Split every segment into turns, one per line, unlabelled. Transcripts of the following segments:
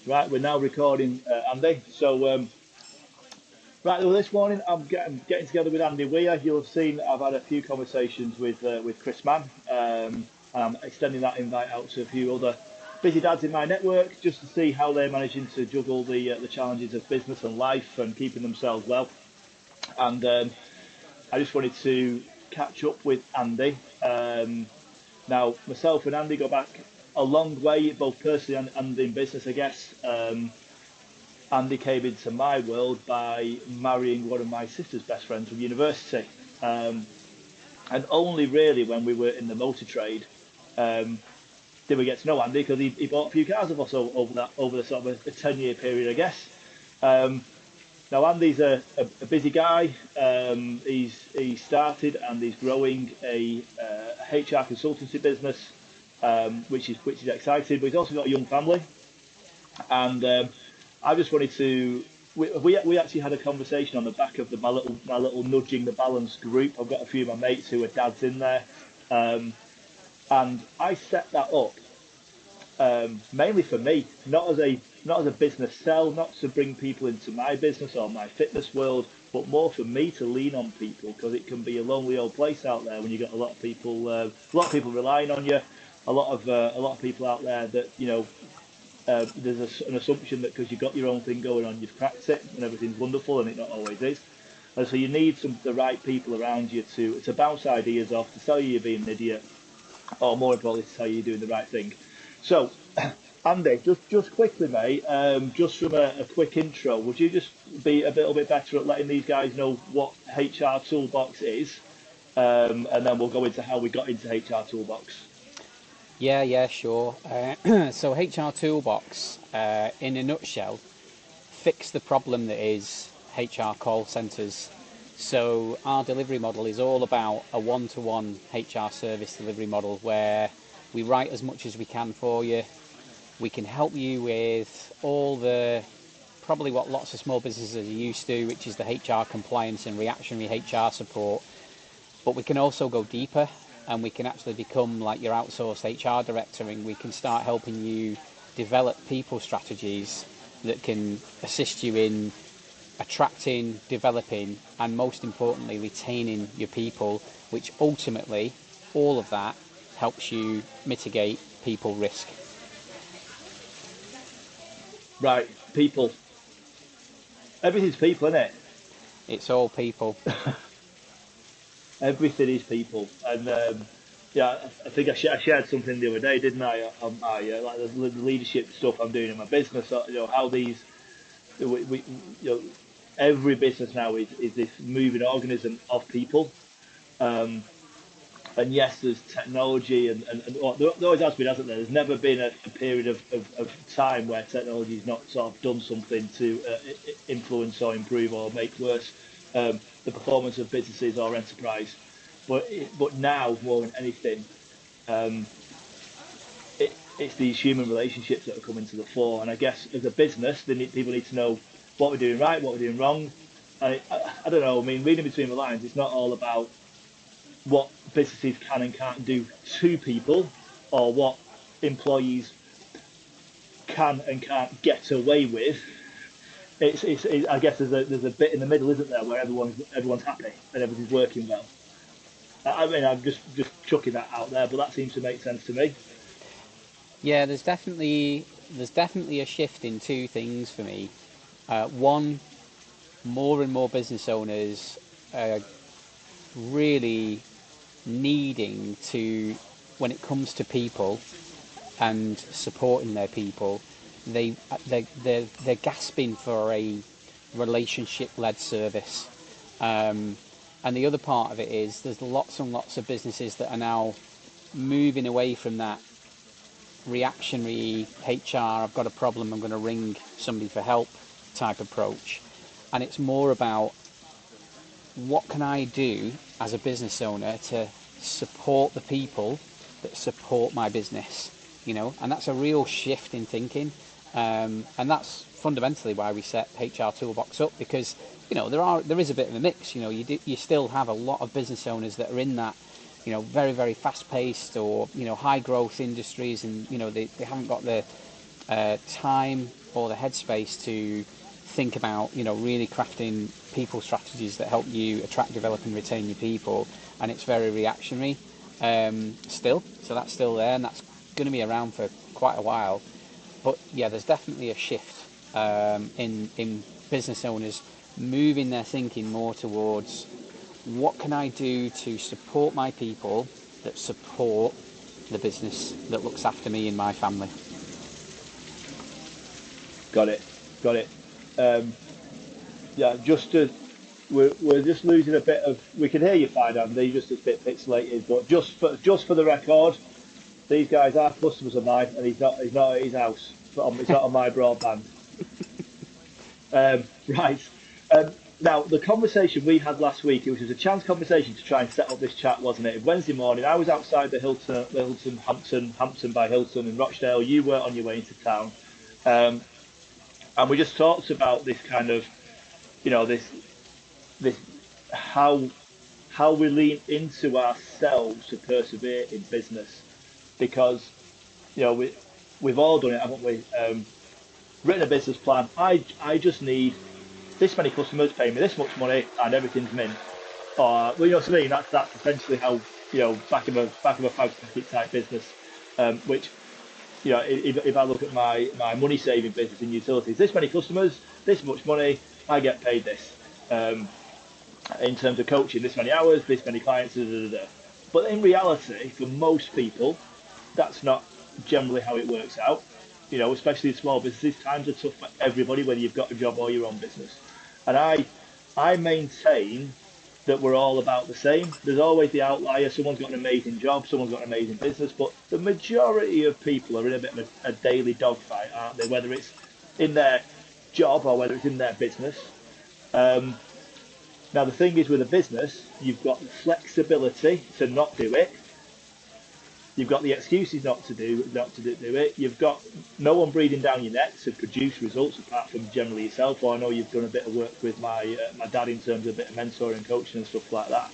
Right, we're now recording, Andy. Right, well, this morning I'm getting together with Andy Weir. You'll have seen I've had a few conversations with Chris Mann. I'm extending that invite out to a few other busy dads in my network just to see how they're managing to juggle the challenges of business and life and keeping themselves well. And I just wanted to catch up with Andy. Now, myself and Andy go back a long way, both personally and in business, I guess. Andy came into my world by marrying one of my sister's best friends from university. And only really when we were in the motor trade did we get to know Andy because he bought a few cars of us over the sort of a 10-year period, I guess. Now Andy's a busy guy. He started and he's growing a HR consultancy business, which is exciting. But he's also got a young family, and I just wanted to. We actually had a conversation on the back of my little nudging the balance group. I've got a few of my mates who are dads in there, and I set that up mainly for me, not as a business sell, not to bring people into my business or my fitness world, but more for me to lean on people because it can be a lonely old place out there when you've got a lot of people relying on you, a lot of people out there that there's an assumption that because you've got your own thing going on, you've cracked it and everything's wonderful, and it not always is. And so you need the right people around you to bounce ideas off, to tell you you're being an idiot, or more importantly, to tell you you're doing the right thing. So, Andy, just quickly, mate, just from a quick intro, would you just be a little bit better at letting these guys know what HR Toolbox is, and then we'll go into how we got into HR Toolbox.
Yeah, sure. So HR Toolbox, in a nutshell, fix the problem that is HR call centres. So our delivery model is all about a one-to-one HR service delivery model where we write as much as we can for you. We can help you with all probably what lots of small businesses are used to, which is the HR compliance and reactionary HR support. But we can also go deeper, and we can actually become like your outsourced HR director, and we can start helping you develop people strategies that can assist you in attracting, developing, and most importantly, retaining your people, which ultimately, all of that helps you mitigate people risk.
Right, people. Everything's people, isn't it?
It's all people.
Everything is people, and I think I shared something the other day, didn't I? On my like the leadership stuff I'm doing in my business. How these, every business now is this moving organism of people. And yes, there's technology, and there always has been, hasn't there? There's never been a period of time where technology's not sort of done something to influence or improve or make worse the performance of businesses or enterprise. But now more than anything, it's these human relationships that are coming to the fore. And I guess as a business, people need to know what we're doing right, what we're doing wrong. And I don't know. I mean, reading between the lines, it's not all about what businesses can and can't do to people, or what employees can and can't get away with. I guess there's a bit in the middle, isn't there, where everyone's happy and everything's working well. I mean, I'm just chucking that out there, but that seems to make sense to me.
Yeah, there's definitely a shift in two things for me. One, more and more business owners are really needing to, when it comes to people and supporting their people, they're gasping for a relationship-led service. And the other part of it is there's lots and lots of businesses that are now moving away from that reactionary HR, I've got a problem, I'm going to ring somebody for help type approach. And it's more about what can I do as a business owner to support the people that support my business, and that's a real shift in thinking. And that's fundamentally why we set HR Toolbox up, because, there is a bit of a mix. You still have a lot of business owners that are in that, very, very fast paced or, high growth industries, and, they haven't got the time or the headspace to think about, really crafting people strategies that help you attract, develop and retain your people. And it's very reactionary still. So that's still there, and that's going to be around for quite a while. But yeah, there's definitely a shift in business owners moving their thinking more towards what can I do to support my people that support the business that looks after me and my family.
Got it. Yeah, we're just losing a bit of. We can hear you fine, Andy. Just a bit pixelated, but just for the record, these guys are customers of mine, and he's not at his house. He's not on my broadband. Right. Now, the conversation we had last week, it was just a chance conversation to try and set up this chat, wasn't it? Wednesday morning, I was outside the Hampton by Hilton in Rochdale. You were on your way into town. And we just talked about this kind of, this how we lean into ourselves to persevere in business, because we've all done it, haven't we? Written a business plan. I just need this many customers, pay me this much money, and everything's mint. Or you know what I mean? That's essentially how back of a fag packet type business, which. If I look at my money saving business in utilities, this many customers, this much money, I get paid this. In terms of coaching, this many hours, this many clients, da, da, da, da. But in reality, for most people, that's not generally how it works out. Especially in small businesses, times are tough for everybody, whether you've got a job or your own business. And I maintain that we're all about the same. There's always the outlier. Someone's got an amazing job, someone's got an amazing business, but the majority of people are in a bit of a daily dogfight, aren't they? Whether it's in their job or whether it's in their business. Now the thing is, with a business, you've got the flexibility to not do it. You've got the excuses not to do it. You've got no one breathing down your neck to produce results apart from generally yourself. Or I know you've done a bit of work with my dad in terms of a bit of mentoring and coaching and stuff like that.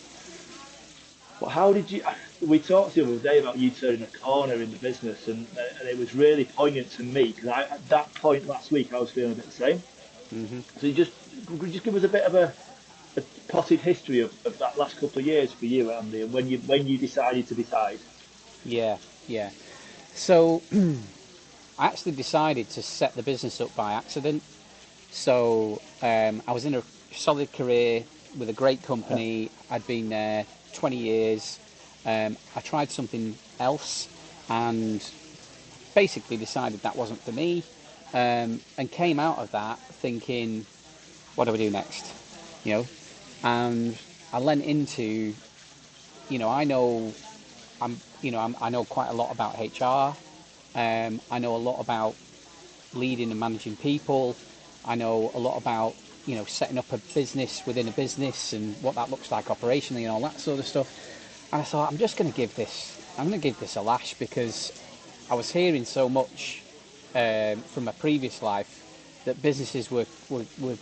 But how did you? We talked the other day about you turning a corner in the business, and it was really poignant to me because at that point last week I was feeling a bit the same. Mm-hmm. So could you just give us a bit of a potted history of that last couple of years for you, Andy, and when you decided to decide.
Yeah. So I actually decided to set the business up by accident. So I was in a solid career with a great company. I'd been there 20 years. I tried something else and basically decided that wasn't for me, and came out of that thinking, what do I do next? And I lent into, I know I know quite a lot about HR. I know a lot about leading and managing people. I know a lot about, setting up a business within a business and what that looks like operationally and all that sort of stuff. And I thought, I'm going to give this a lash, because I was hearing so much from my previous life that businesses were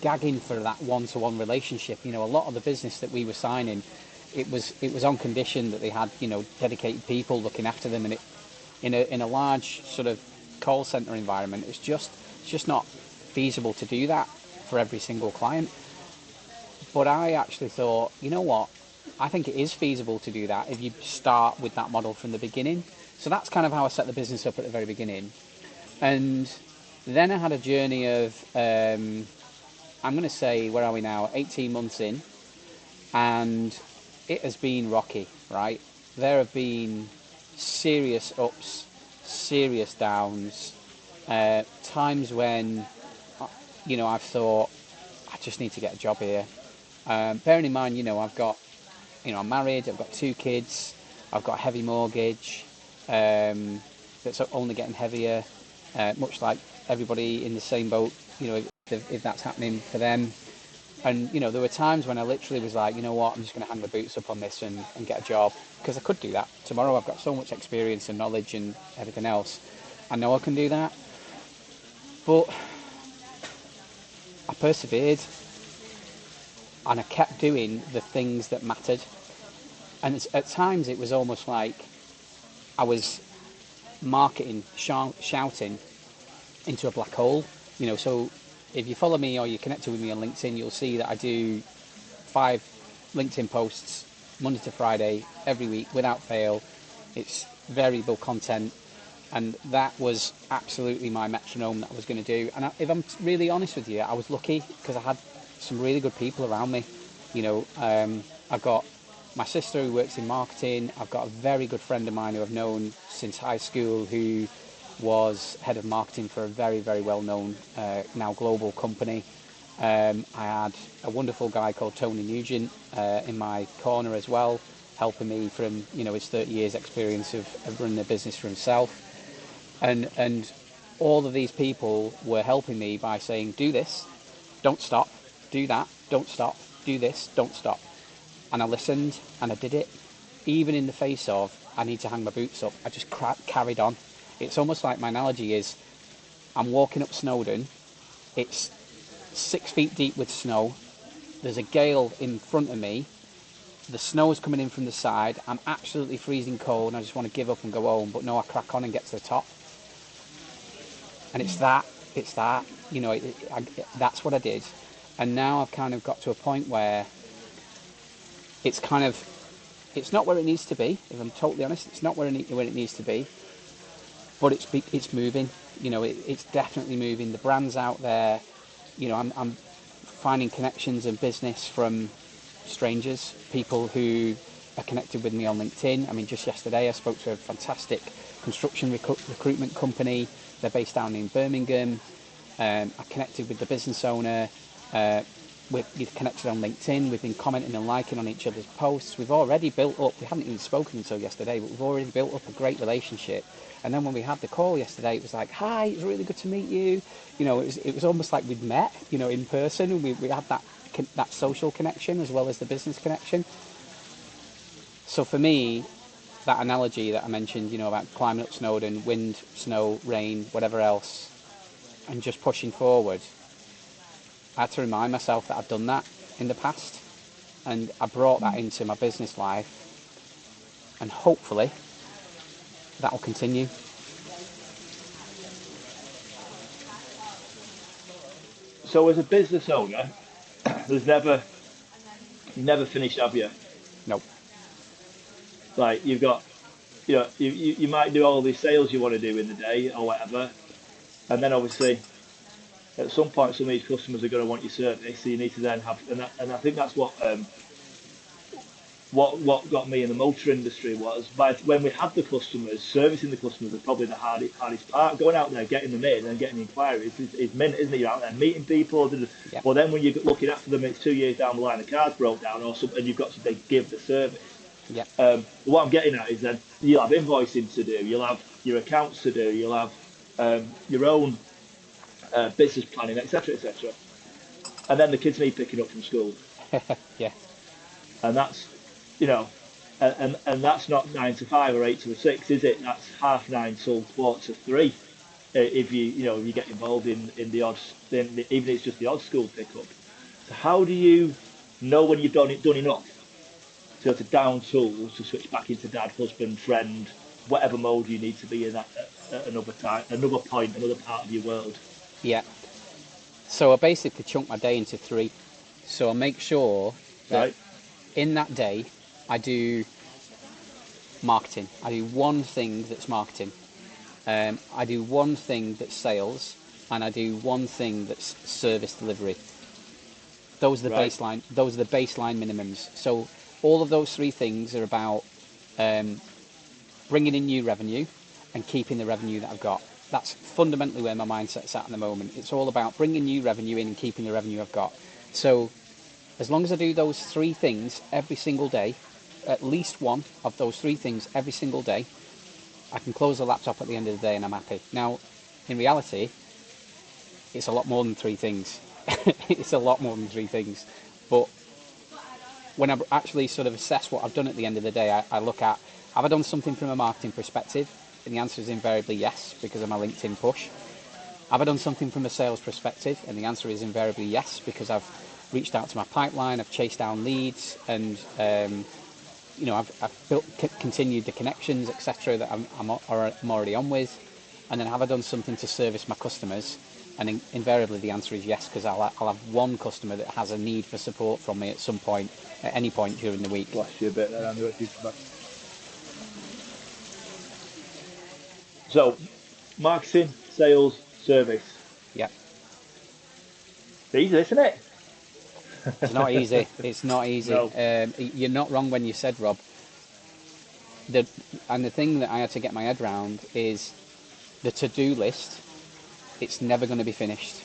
gagging for that one-to-one relationship. A lot of the business that we were signing, it was on condition that they had dedicated people looking after them, and it in a large sort of call center environment, it's just not feasible to do that for every single client. But I actually thought, you know what, I think it is feasible to do that if you start with that model from the beginning. So that's kind of how I set the business up at the very beginning. And then I had a journey of I'm going to say, where are we now, 18 months in, and it has been rocky, right? There have been serious ups, serious downs, times when, I've thought, I just need to get a job here. Bearing in mind, I've got, I'm married, I've got 2 kids, I've got a heavy mortgage, that's only getting heavier, much like everybody in the same boat, if that's happening for them. And, there were times when I literally was like, you know what, I'm just going to hang the boots up on this and get a job, because I could do that tomorrow. I've got so much experience and knowledge and everything else. I know I can do that. But I persevered, and I kept doing the things that mattered. And at times it was almost like I was marketing, shouting into a black hole. So if you follow me or you're connected with me on LinkedIn, you'll see that I do 5 LinkedIn posts Monday to Friday every week without fail. It's variable content, and that was absolutely my metronome that I was going to do. And if I'm really honest with you, I was lucky because I had some really good people around me. I've got my sister who works in marketing. I've got a very good friend of mine who I've known since high school who was head of marketing for a very, very well-known, now global company. I had a wonderful guy called Tony Nugent in my corner as well, helping me from his 30 years experience of running a business for himself. And all of these people were helping me by saying, do this, don't stop, do that, don't stop, do this, don't stop. And I listened and I did it. Even in the face of, I need to hang my boots up, I just carried on. It's almost like my analogy is, I'm walking up Snowdon, it's 6 feet deep with snow, there's a gale in front of me, the snow's coming in from the side, I'm absolutely freezing cold and I just want to give up and go home, but no, I crack on and get to the top. And it's that, that's what I did. And now I've kind of got to a point where it's not where it needs to be, if I'm totally honest, it's not where it needs to be, but it's moving, it's definitely moving. The brand's out there, I'm finding connections and business from strangers, people who are connected with me on LinkedIn. I mean, just yesterday I spoke to a fantastic construction recruitment company. They're based down in Birmingham. I connected with the business owner. We've connected on LinkedIn. We've been commenting and liking on each other's posts. We've already built up, we hadn't even spoken until yesterday, but we've already built up a great relationship. And then when we had the call yesterday, it was like, hi, it's really good to meet you. It was almost like we'd met, in person, and we had that social connection as well as the business connection. So for me, that analogy that I mentioned, about climbing up Snowdon, wind, snow, rain, whatever else, and just pushing forward, I had to remind myself that I've done that in the past, and I brought that into my business life, and hopefully that will continue.
So as a business owner, there's never finished, have you?
Nope.
Like you've got, you might do all these sales you want to do in the day or whatever, and then obviously at some point some of these customers are going to want your service, so you need to then have, and I think that's what got me in the motor industry was, when we had the customers, servicing the customers was probably the hardest part. Going out there, getting them in and getting inquiries is mint, isn't it? You're out there meeting people.
Yep.
Well, then when you're looking after them, it's 2 years down the line, the car's broke down or something, and you've got to give the service.
Yeah.
What I'm getting at is then you'll have invoicing to do, you'll have your accounts to do, you'll have your own business planning, etc., etc. And then the kids need picking up from school.
Yeah.
And that's, and that's not 9 to 5 or 8 to 6, is it? That's 9:30 till 2:45. If you get involved in the odd, even if it's just the odd school pickup. So how do you know when you've done enough to down tools to switch back into dad, husband, friend, whatever mode you need to be in at another time, another point, another part of your world?
Yeah. So I basically chunk my day into 3. So I make sure that in that day I do marketing. I do one thing that's marketing. I do one thing that's sales, and I do one thing that's service delivery. Those are the baseline. Those are the baseline minimums. So all of those 3 things are about bringing in new revenue and keeping the revenue that I've got. That's fundamentally where my mindset's at the moment. It's all about bringing new revenue in and keeping the revenue I've got. So as long as I do those 3 things every single day, at least one of those 3 things every single day, I can close the laptop at the end of the day and I'm happy. Now, in reality, it's a lot more than 3 things. It's a lot more than 3 things. But when I actually sort of assess what I've done at the end of the day, I look at, have I done something from a marketing perspective? And the answer is invariably yes, because of my LinkedIn push. Have I done something from a sales perspective? And the answer is invariably yes, because I've reached out to my pipeline, I've chased down leads, and I've continued the connections, etc., that I'm already on with. And then have I done something to service my customers? And invariably the answer is yes, because I'll have one customer that has a need for support from me at some point, at any point during the week.
Lost you a bit there, Andrew. So, marketing, sales, service.
Yeah.
It's easy, isn't it?
It's not easy. It's not easy.
No.
You're not wrong when you said, Rob. The thing that I had to get my head around is the to-do list. It's never going to be finished,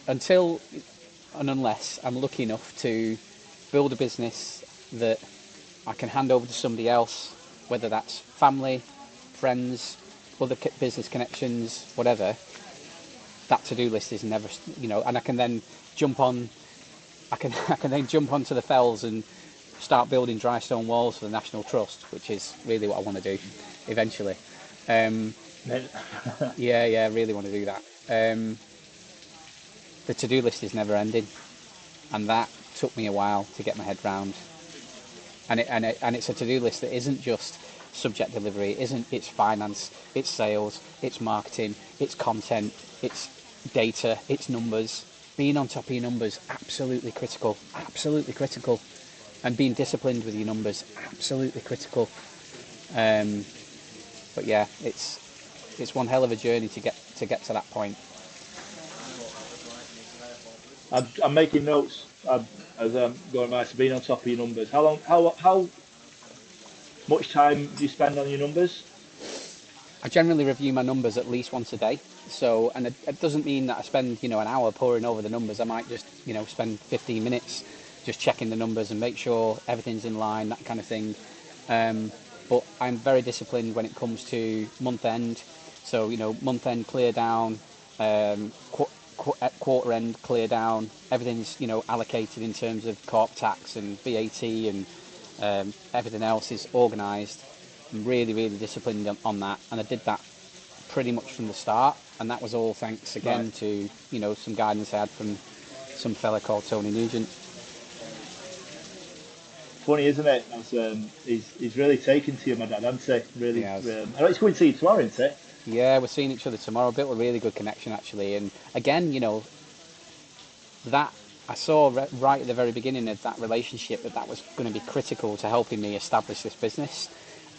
until and unless I'm lucky enough to build a business that I can hand over to somebody else, whether that's family, friends, other business connections, whatever. That to-do list is never, and I can then jump on. I can then jump onto the fells and start building dry stone walls for the National Trust, which is really what I want to do eventually. Yeah, I really want to do that. The to-do list is never ending, and that took me a while to get my head round. And it's a to-do list that isn't just subject delivery, it's finance, it's sales, it's marketing, it's content, it's data, it's numbers. Being on top of your numbers, absolutely critical, and being disciplined with your numbers, absolutely critical. But yeah, it's one hell of a journey to get to that point.
I'm making notes as I'm going by. So being on top of your numbers. How much time do you spend on your numbers?
I generally review my numbers at least once a day. So, and it doesn't mean that I spend an hour poring over the numbers. I might just spend 15 minutes just checking the numbers and make sure everything's in line, that kind of thing. But I'm very disciplined when it comes to month end. So, month end clear down, quarter end clear down. Everything's, allocated in terms of corp tax and VAT, and everything else is organised. I'm really, really disciplined on that. And I did that pretty much from the start. And that was all thanks again to, some guidance I had from some fella called Tony Nugent.
Funny, isn't it? He's really taken to you, my dad, hasn't he? Really.
Yes.
I know he's going to see you tomorrow, isn't he?
Yeah, we're seeing each other tomorrow. Built a really good connection, actually. And again, that I saw right at the very beginning of that relationship that was going to be critical to helping me establish this business.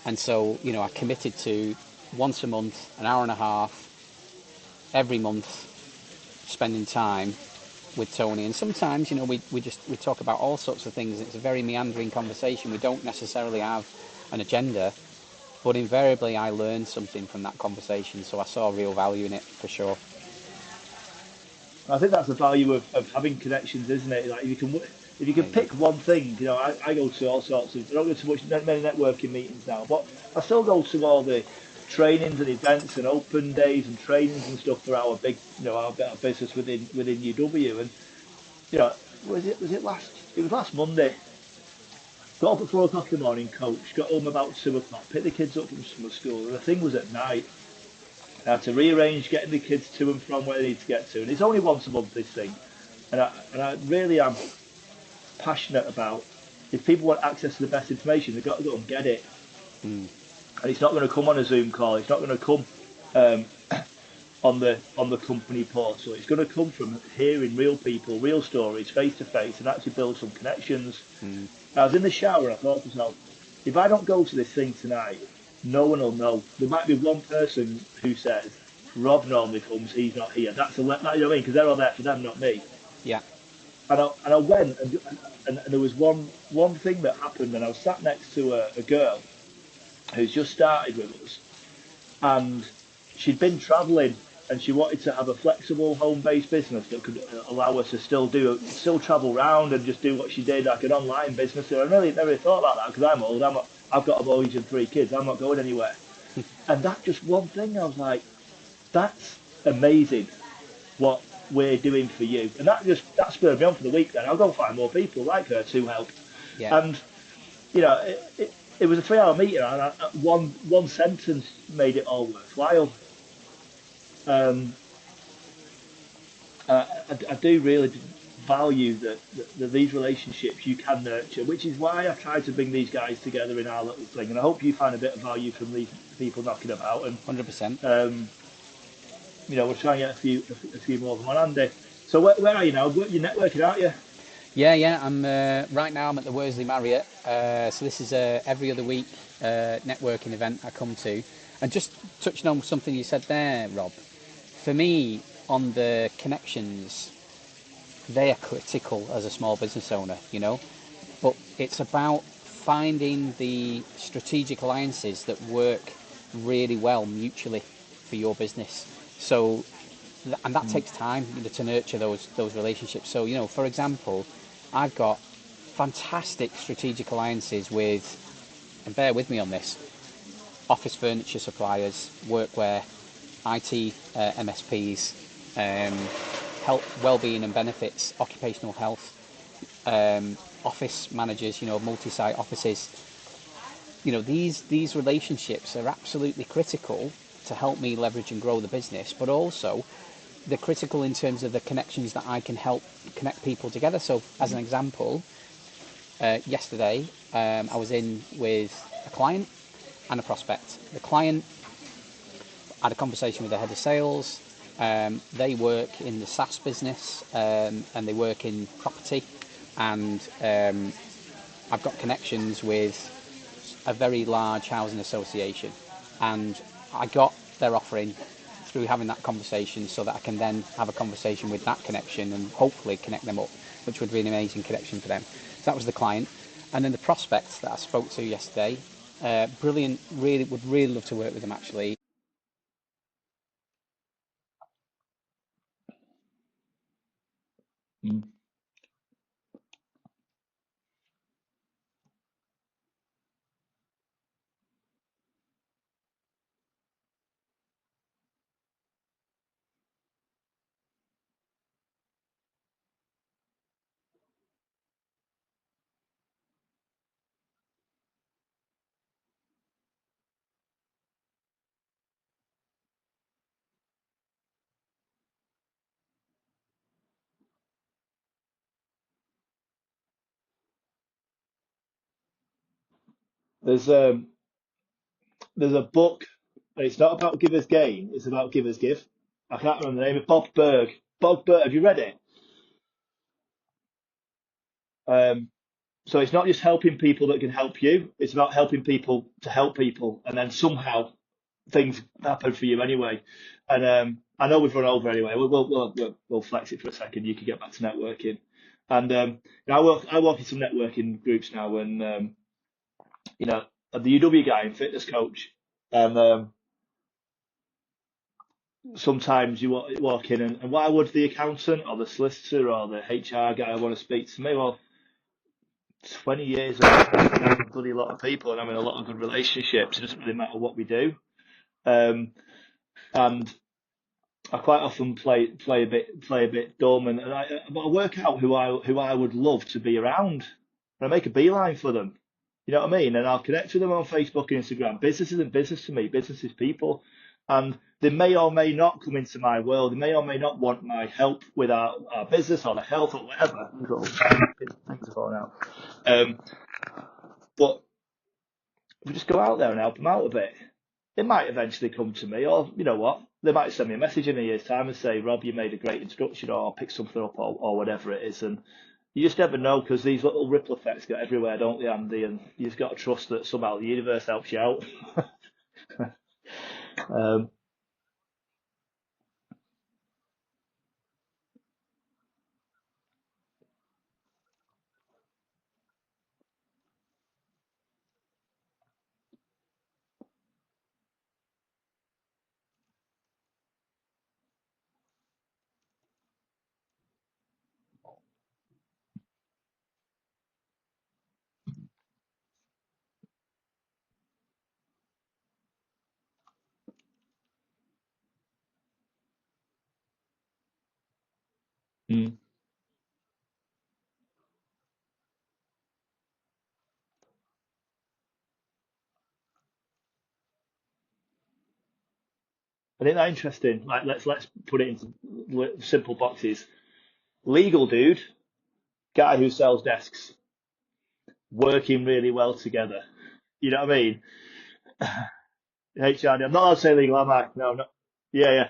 And so, I committed to once a month, an hour and a half, every month, spending time with Tony. And sometimes, we talk about all sorts of things. It's a very meandering conversation. We don't necessarily have an agenda, but invariably I learned something from that conversation. So I saw real value in it, for sure.
I think that's the value of having connections, isn't it? Like if you can pick one thing, I go to all sorts of, I don't go to many networking meetings now, but I still go to all the trainings and events and open days and trainings and stuff for our big, our business within UW. And was it last Monday? Got up at 4 o'clock in the morning, coach. Got home about 2 o'clock. Picked the kids up from summer school, and the thing was at night. I had to rearrange getting the kids to and from where they need to get to, and it's only once a month, this thing. And I really am passionate about, if people want access to the best information, they've got to go and get it. And it's not going to come on a Zoom call. It's not going to come on the company portal. It's going to come from hearing real people, real stories, face to face, and actually build some connections. I was in the shower and I thought to myself, if I don't go to this thing tonight, no one will know. There might be one person who says, Rob normally comes, he's not here. That's you know what I mean? Because they're all there for them, not me.
Yeah.
And I went, and there was one thing that happened, and I was sat next to a girl who's just started with us, and she'd been travelling, and she wanted to have a flexible home-based business that could allow her to still travel around and just do what she did, like an online business. And I really never thought about that, because I'm old. I've got a mortgage and 3 kids. I'm not going anywhere. And that just one thing, I was like, that's amazing what we're doing for you. And that spurred me on for the week. Then I'll go and find more people like her to help.
Yeah.
And it was a 3-hour meeting, and one sentence made it all worthwhile. I do really value that these relationships you can nurture, which is why I've tried to bring these guys together in our little thing. And I hope you find a bit of value from these people knocking about. And
100%.
we'll try and get a few more of them on Andy. So where are you now? You're networking, aren't you?
Yeah. I'm right now. I'm at the Worsley Marriott. So this is every other week networking event I come to. And just touching on something you said there, Rob. For me, on the connections, they are critical as a small business owner. But it's about finding the strategic alliances that work really well mutually for your business. So, and that takes time to nurture those relationships. So, for example, I've got fantastic strategic alliances with, and bear with me on this, office furniture suppliers, workwear, IT MSPs, health, well-being and benefits, occupational health, office managers, multi-site offices. These relationships are absolutely critical to help me leverage and grow the business, but also they're critical in terms of the connections that I can help connect people together. So, as an example, yesterday I was in with a client and a prospect. The client had a conversation with the head of sales. They work in the SaaS business and they work in property. And I've got connections with a very large housing association. And I got their offering through having that conversation so that I can then have a conversation with that connection and hopefully connect them up, which would be an amazing connection for them. So that was the client. And then the prospect that I spoke to yesterday, brilliant, would really love to work with them actually.
Mm. There's there's a book. It's not about givers gain. It's about givers give. I can't remember the name of Bob Burg. Bob Burg. Have you read it? Um, so it's not just helping people that can help you. It's about helping people to help people, and then somehow things happen for you anyway. And I know we've run over anyway. We'll flex it for a second. You can get back to networking. And I work in some networking groups now, and I'm the UW guy and fitness coach, and sometimes you walk in and why would the accountant or the solicitor or the HR guy want to speak to me? Well, 20 years of a bloody lot of people and having a lot of good relationships. It doesn't really matter what we do. Um, and I quite often play a bit dumb, but I work out who I would love to be around, and I make a beeline for them. You know what I mean? And I'll connect with them on Facebook and Instagram. Business isn't business to me. Business is people, and they may or may not come into my world. They may or may not want my help with our business or their health or whatever. Things are falling out. But if we just go out there and help them out a bit, they might eventually come to me, or you know what, they might send me a message in a year's time and say, Rob, you made a great introduction, or pick something up, or whatever it is. And you just never know because these little ripple effects get everywhere, don't they, Andy? And you've got to trust that somehow the universe helps you out. um, mm. I think that interesting. Like, let's put it into simple boxes. Legal dude, guy who sells desks working really well together. You know what I mean? HR, I'm not allowed to say legal, am I? No, no. Yeah, yeah.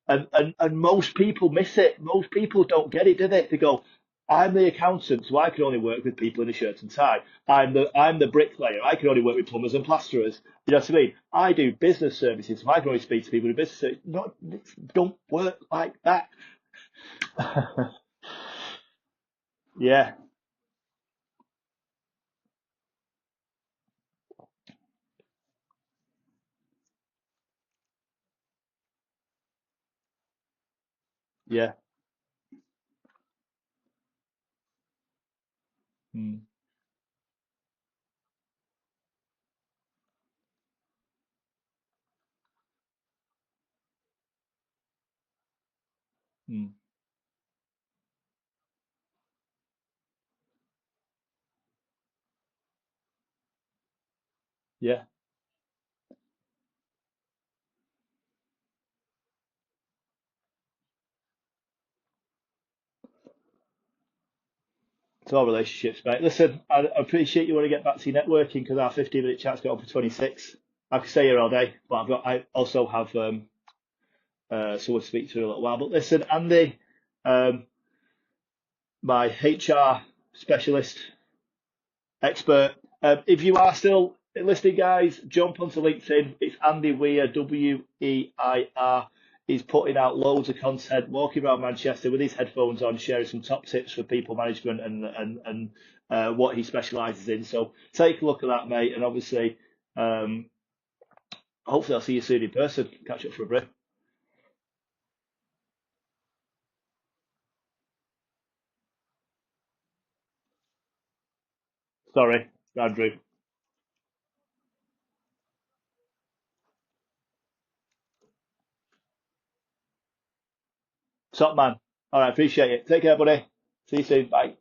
Uh, and most people miss it. Most people don't get it, do they? They go, I'm the accountant, so I can only work with people in a shirt and tie. I'm the bricklayer. I can only work with plumbers and plasterers. You know what I mean? I do business services, so I can only speak to people in business services. Not, don't work like that. Yeah, yeah, mm, mm, yeah. It's all relationships, mate. Listen, I appreciate you want to get back to your networking because our 15-minute chat's got on for 26. I could stay here all day, but I also have someone to speak to in a little while. But listen, Andy, um, my HR specialist, expert. If you are still listening, guys, jump onto LinkedIn. It's Andy Weir, Weir. He's putting out loads of content, walking around Manchester with his headphones on, sharing some top tips for people management and what he specialises in. So take a look at that, mate. And obviously, um, hopefully, I'll see you soon in person. Catch up for a break. Sorry, Andrew. Top man. All right, appreciate it. Take care, buddy. See you soon. Bye.